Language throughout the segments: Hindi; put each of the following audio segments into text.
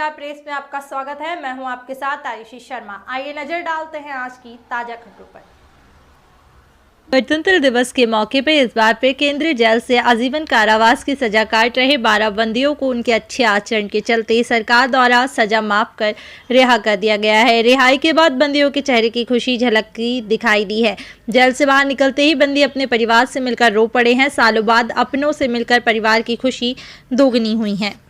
समाचार प्रेस में आपका स्वागत है। मैं हूं आपके साथ आयुषी शर्मा। आइए नजर डालते हैं आज की ताजा खबरों पर। गणतंत्र दिवस के मौके पर इस बार पे केंद्रीय जेल से आजीवन कारावास की सजा काट रहे 12 बंदियों को उनके अच्छे आचरण के चलते सरकार द्वारा सजा माफ कर रिहा कर दिया गया है। रिहाई के बाद बंदियों के चेहरे की खुशी झलकती दिखाई दी है। जेल से बाहर निकलते ही बंदी अपने परिवार से मिलकर रो पड़े हैं। सालों बाद अपनों से मिलकर परिवार की खुशी दोगुनी हुई है।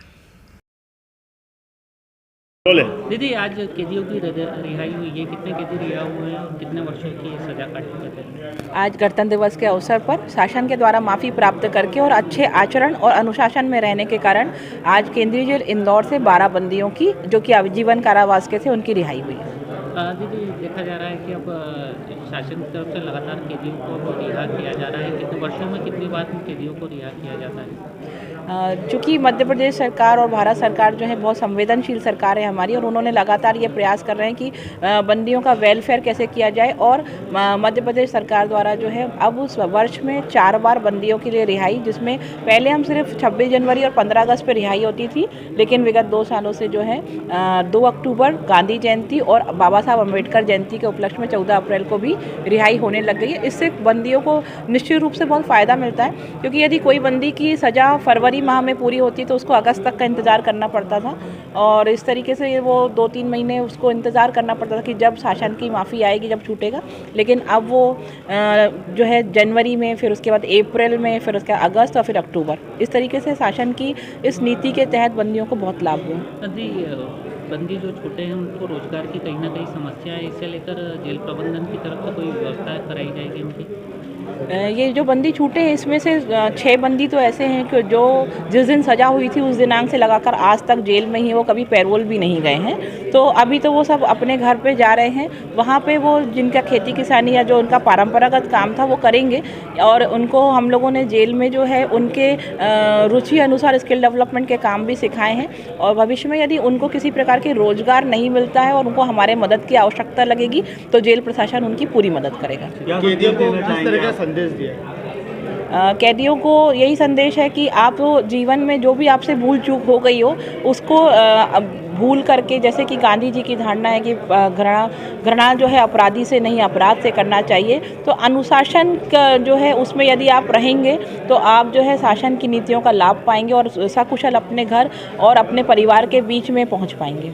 दीदी, आज कैदियों की रिहाई हुई है। कितने कैदी रिहा हुए हैं और कितने वर्षों की सजा काट चुके थे? आज गणतंत्र दिवस के अवसर पर शासन के द्वारा माफ़ी प्राप्त करके और अच्छे आचरण और अनुशासन में रहने के कारण आज केंद्रीय जेल इंदौर से 12 बंदियों की, जो कि आजीवन कारावास के थे, उनकी रिहाई हुई है। दीदी, देखा जा रहा है कि अब शासन की तरफ से लगातार कैदियों को रिहा किया जा रहा है। कितने वर्षों में कितनी बार कैदियों को रिहा किया जाता है? चूँकि मध्य प्रदेश सरकार और भारत सरकार जो है बहुत संवेदनशील सरकार है हमारी, और उन्होंने लगातार ये प्रयास कर रहे हैं कि बंदियों का वेलफेयर कैसे किया जाए। और मध्य प्रदेश सरकार द्वारा जो है अब उस वर्ष में 4 बार बंदियों के लिए रिहाई, जिसमें पहले हम सिर्फ 26 जनवरी और 15 अगस्त पर रिहाई होती थी, लेकिन विगत 2 सालों से जो है 2 अक्टूबर गांधी जयंती और बाबा साहब अम्बेडकर जयंती के उपलक्ष्य में 14 अप्रैल को भी रिहाई होने लग गई है। इससे बंदियों को निश्चित रूप से बहुत फ़ायदा मिलता है, क्योंकि यदि कोई बंदी की सज़ा फरवरी माह में पूरी होती तो उसको अगस्त तक का इंतज़ार करना पड़ता था, और इस तरीके से वो 2-3 महीने उसको इंतज़ार करना पड़ता था कि जब शासन की माफ़ी आएगी, जब छूटेगा। लेकिन अब वो जो है जनवरी में, फिर उसके बाद अप्रैल में, फिर उसके अगस्त और फिर अक्टूबर, इस तरीके से शासन की इस नीति के तहत बंदियों को बहुत लाभ हुआ। बंदी जो छूटे हैं उनको रोजगार की कहीं ना कहीं समस्या है, इसे लेकर जेल प्रबंधन की तरफ से कोई व्यवस्था कराई जाएगी उनकी? ये जो बंदी छूटे हैं, इसमें से 6 बंदी तो ऐसे हैं कि जो जिस दिन सज़ा हुई थी उस दिनांक से लगाकर आज तक जेल में ही, वो कभी पैरोल भी नहीं गए हैं। तो अभी तो वो सब अपने घर पे जा रहे हैं। वहाँ पे वो जिनका खेती किसानी या जो उनका परंपरागत काम था वो करेंगे, और उनको हम लोगों ने जेल में जो है उनके रुचि अनुसार स्किल डेवलपमेंट के काम भी सिखाए हैं। और भविष्य में यदि उनको किसी प्रकार के रोजगार नहीं मिलता है और उनको हमारे मदद की आवश्यकता लगेगी तो जेल प्रशासन उनकी पूरी मदद करेगा। संदेश दिया कैदियों को यही संदेश है कि आप जीवन में जो भी आपसे भूल चूक हो गई हो उसको भूल करके, जैसे कि गांधी जी की धारणा है कि घृणा जो है अपराधी से नहीं अपराध से करना चाहिए, तो अनुशासन का जो है उसमें यदि आप रहेंगे तो आप जो है शासन की नीतियों का लाभ पाएंगे और सकुशल अपने घर और अपने परिवार के बीच में पहुंच पाएंगे।